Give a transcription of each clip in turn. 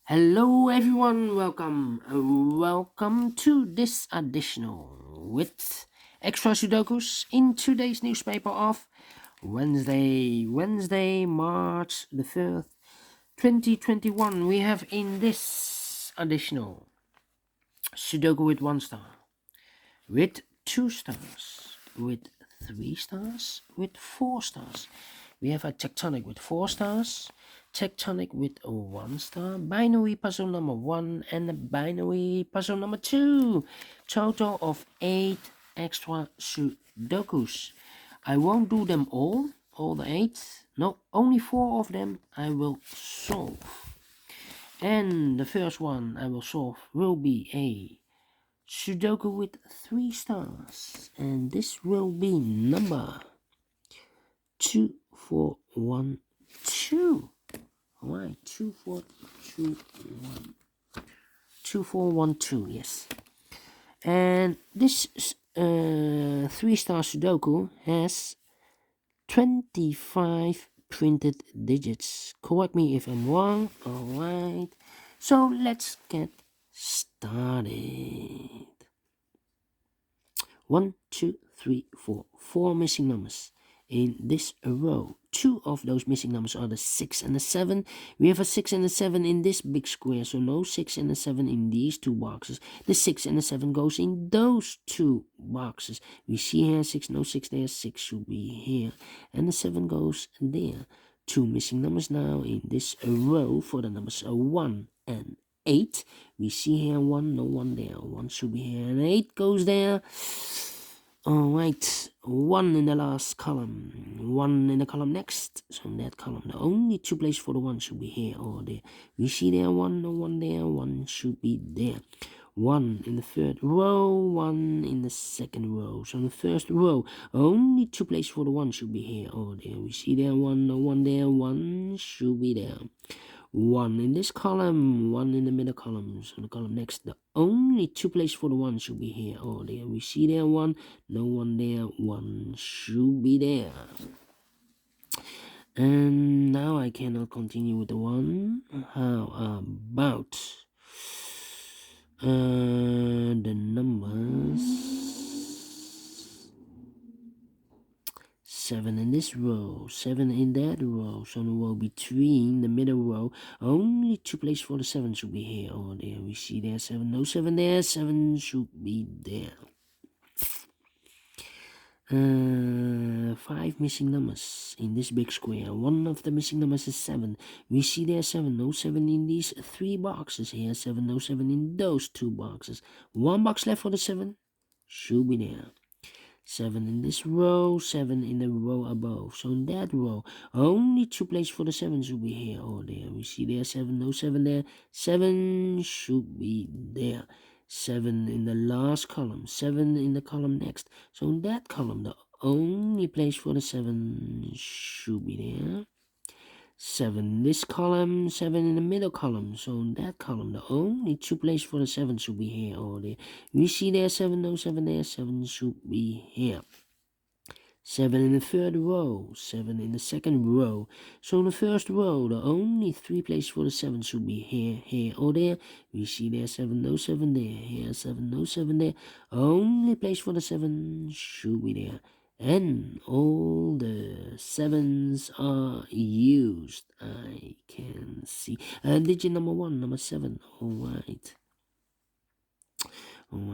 Hello everyone, welcome to this additional with extra Sudokus in today's newspaper of Wednesday, March the 3rd, 2021. We have in this additional Sudoku with 1 star, with 2 stars, with 3 stars, with 4 stars. We have a tectonic with 4 stars, tectonic with 1 star, binary puzzle number 1, and a binary puzzle number 2. Total of 8 extra Sudokus. I won't do them all the 8. No, only 4 of them I will solve. And the first one I will solve will be a Sudoku with 3 stars, and this will be number 2412. Alright, 2412, yes. And this 3-star Sudoku has 25 printed digits. Correct me if I'm wrong. Alright, so let's get started. 1, 2, 3, 4. 4 missing numbers in this row. 2 of those missing numbers are the 6 and the 7. We have a 6 and a 7 in this big square, so no 6 and a 7 in these 2 boxes. The 6 and the 7 goes in those 2 boxes. We see here 6, no 6 there, 6 should be here, and the 7 goes there. 2 missing numbers now in this row for the numbers 1 and 8. We see here 1, no 1 there, 1 should be here, and 8 goes there. Alright, 1 in the last column, 1 in the column next. So in that column, the only 2 places for the 1 should be here or there. We see there 1, no 1 there, 1 should be there. 1 in the third row, 1 in the second row. So in the first row, only 2 places for the 1 should be here or there. We see there 1, no 1 there, 1 should be there. 1 in this column, 1 in the middle column. So the column next, the only 2 places for the 1 should be here or there. We see there 1, no 1 there, 1 should be there. And now I cannot continue with the 1. How about the numbers? 7 in this row, 7 in that row. So the row between the middle row, only 2 places for the 7 should be here or there. We see there 7, no 7 there, 7 should be there. 5 missing numbers in this big square. 1 of the missing numbers is 7. We see there 7, no 7 in these 3 boxes here, 7, no 7 in those 2 boxes. 1 box left for the 7 should be there. 7 in this row, 7 in the row above. So in that row, only 2 places for the 7 should be here or there. We see there 7, no 7 there, 7 should be there. 7 in the last column, 7 in the column next. So in that column, the only place for the 7 should be there. 7 in this column, 7 in the middle column. So in that column, the only 2 places for the 7 should be here or there. We see there 7, no 7 there, 7 should be here. 7 in the third row, 7 in the second row. So in the first row, the only 3 places for the 7 should be here or there. We see there 7, no 7 there, here 7, no 7 there. Only place for the 7 should be there. And all the 7s are used, I can see. And digit number 1, number 7. Alright. Now,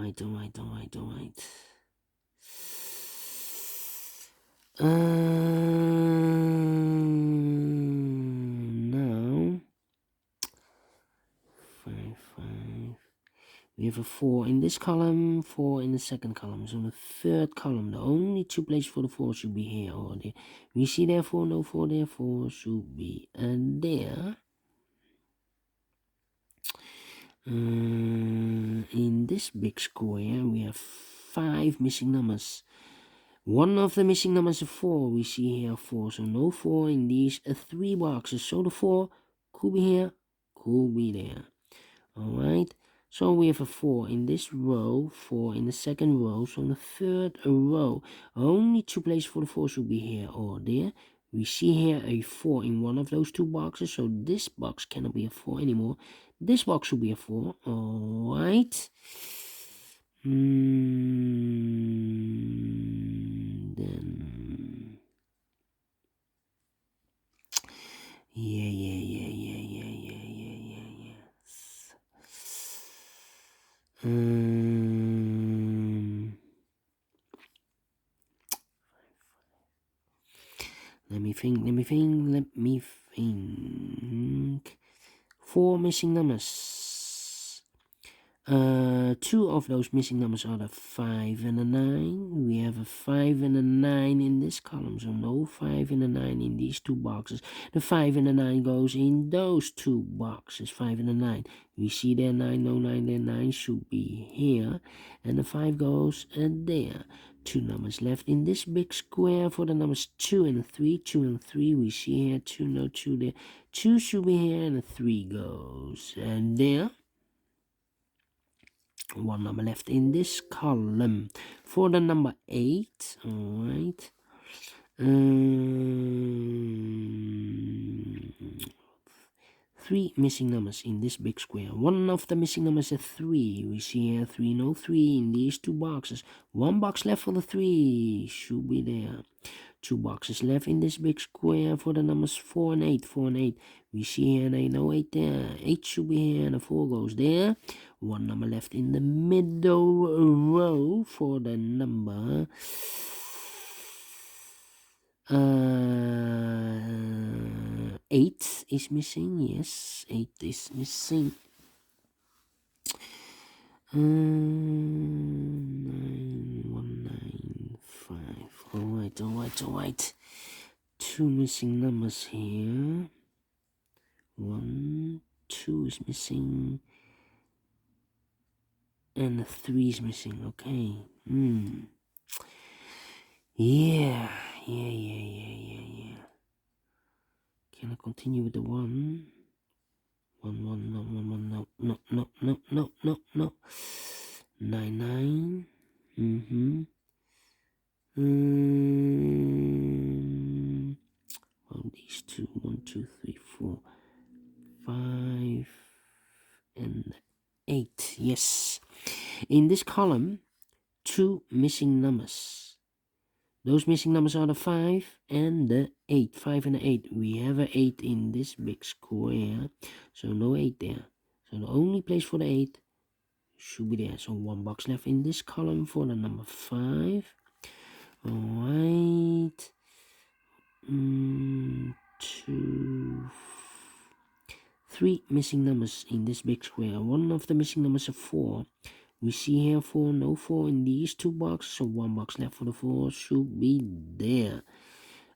5, 5. We have a 4 in this column, 4 in the second column. So in the third column, the only 2 places for the 4 should be here or there. We see there 4, no 4 there, 4 should be there. In this big square, we have 5 missing numbers. 1 of the missing numbers is 4. We see here 4, so no 4 in these 3 boxes. So the 4 could be here, could be there. Alright, so we have a 4 in this row, 4 in the second row. So in the third row, only 2 places for the 4 should be here or there. We see here a 4 in one of those two boxes, so this box cannot be a 4 anymore. This box should be a 4. All right. Then yes. Let me think. 4 missing numbers. Two of those missing numbers are the 5 and the 9. We have a 5 and a 9 in this column, so no 5 and a 9 in these two boxes. The 5 and the 9 goes in those two boxes, 5 and a 9. We see there 9, no 9 there, 9 should be here, and the 5 goes there. Two numbers left in this big square for the numbers 2 and 3. 2 and 3, we see here 2, no 2 there. 2 should be here, and the 3 goes and there. One number left in this column for the number 8. All right. 3 missing numbers in this big square. One of the missing numbers is 3. We see here 3, no 3 in these two boxes. One box left for the 3. Should be there. Two boxes left in this big square for the numbers 4 and 8. 4 and 8. We see here and no 8 there. 8 should be here and the 4 goes there. One number left in the middle row for the number 8 is missing. Yes, 8 is missing. 9195. All right. Two missing numbers here. 1, 2 is missing. And the 3 is missing. Okay. Yeah. Can I continue with the 1? 1, no. 9. Well, these two, 1, 2, 3, 4, 5, and 8. Yes. In this column, 2 missing numbers. Those missing numbers are the 5 and the 8. 5 and the 8. We have an 8 in this big square, so no 8 there. So the only place for the 8 should be there. So one box left in this column for the number 5. All right. 2, 3 missing numbers in this big square. One of the missing numbers is 4. We see here 4, no 4 in these two boxes, so one box left for the 4 should be there.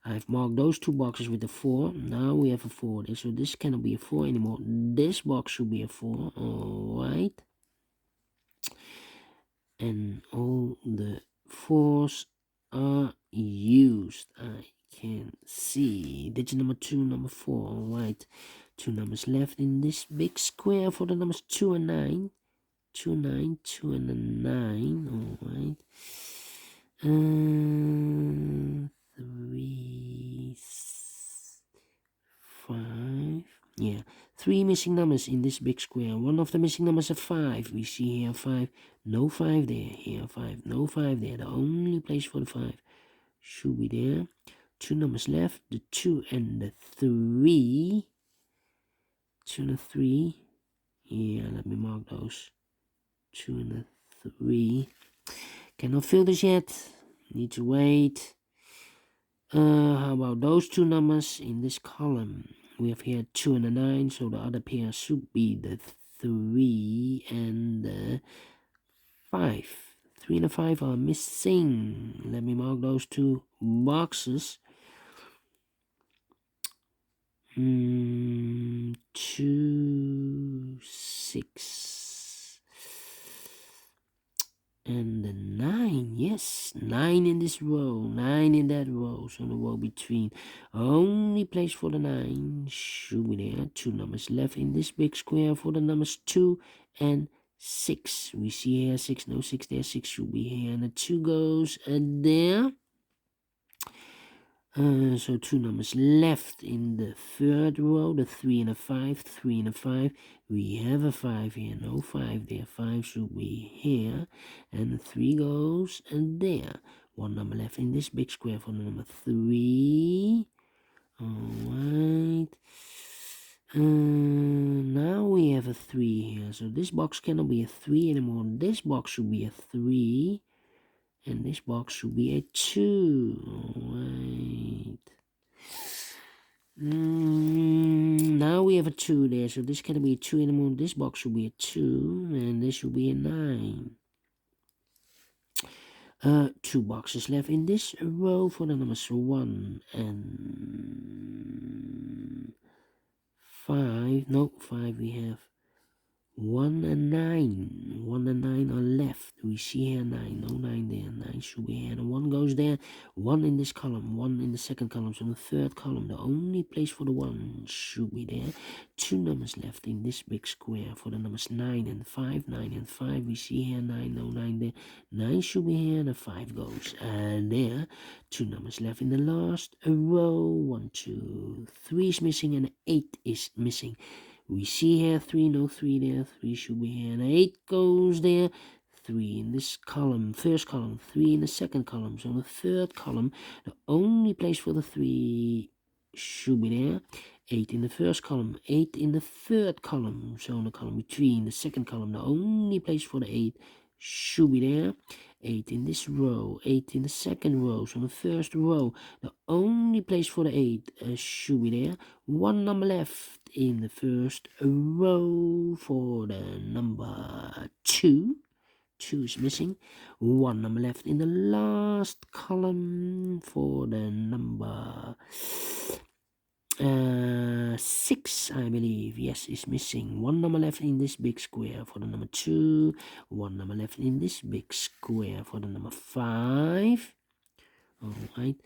I've marked those two boxes with the 4. Now we have a 4 there, so this cannot be a 4 anymore. This box should be a 4. All right. And all the 4s are used. I can see digit number 2, number 4. All right. 2 numbers left in this big square for the numbers 2 and 9. 2, 9, 2 and a 9. All right. 3, 5. Yeah, 3 missing numbers in this big square. One of the missing numbers is 5. We see here 5. No 5 there. Here 5. No 5 there. The only place for the 5 should be there. 2 numbers left. The 2 and the 3. 2 and the 3. Yeah, let me mark those. 2 and the 3. Cannot fill this yet. Need to wait. How about those two numbers in this column? We have here 2 and a 9, so the other pair should be the 3 and the 5. 3 and the 5 are missing. Let me mark those two boxes. 2, 6. And the 9, yes, 9 in this row, 9 in that row, so the row between. Only place for the 9 should be there. 2 numbers left in this big square for the numbers 2 and 6. We see here 6, no 6 there, 6 should be here, and the 2 goes there. So 2 numbers left in the third row, the 3 and a 5, 3 and a 5. We have a 5 here, no 5 there. 5 should be here, and the 3 goes and there. 1 number left in this big square for the number 3. Alright. Now we have a 3 here, so this box cannot be a 3 anymore. This box should be a 3. And this box should be a 2. Alright. Now we have a 2 there, so this cannot be a 2 anymore. This box should be a 2, and this should be a 9. 2 boxes left in this row for the numbers 1 and 5. No, 5 we have. 1 and 9. 1 and 9 are left. We see here 9. No 9 there. 9 should be here. And 1 goes there. 1 in this column. 1 in the second column. So the third column, the only place for the 1 should be there. 2 numbers left in this big square for the numbers 9 and 5. 9 and 5. We see here 9. No 9 there. 9 should be here. And the 5 goes. And there. 2 numbers left in the last row. 1, 2, 3 is missing. And 8 is missing. We see here 3, no 3 there, 3 should be here, and 8 goes there, 3 in this column, first column, 3 in the second column, so the third column, the only place for the 3 should be there, 8 in the first column, 8 in the third column, so in the column between the second column, the only place for the 8 should be there, 8 in this row, 8 in the second row, so the first row, the only place for the 8 should be there, 1 number left in the first row for the number 2. 2 is missing. 1 number left in the last column for the number 6, I believe. Yes, is missing. 1 number left in this big square for the number 2. 1 number left in this big square for the number 5. Alright.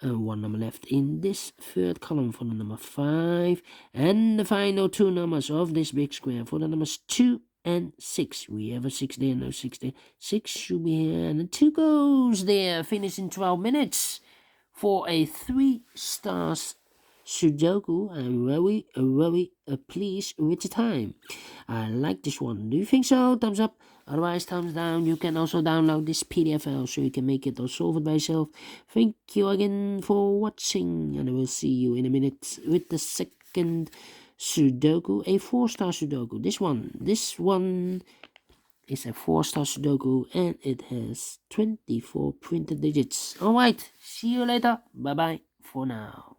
1 number left in this third column for the number 5. And the final 2 numbers of this big square for the numbers 2 and 6. We have a 6 there, no 6 there. 6 should be here, and the 2 goes there. Finish in 12 minutes for a 3 stars Sudoku. I'm very pleased with the time. I like this one. Do you think so? Thumbs up. Otherwise, thumbs down. You can also download this PDF file so you can make it or solve it by yourself. Thank you again for watching, and I will see you in a minute with the second Sudoku, a 4-star Sudoku. This one is a 4-star Sudoku, and it has 24 printed digits. Alright, see you later. Bye bye for now.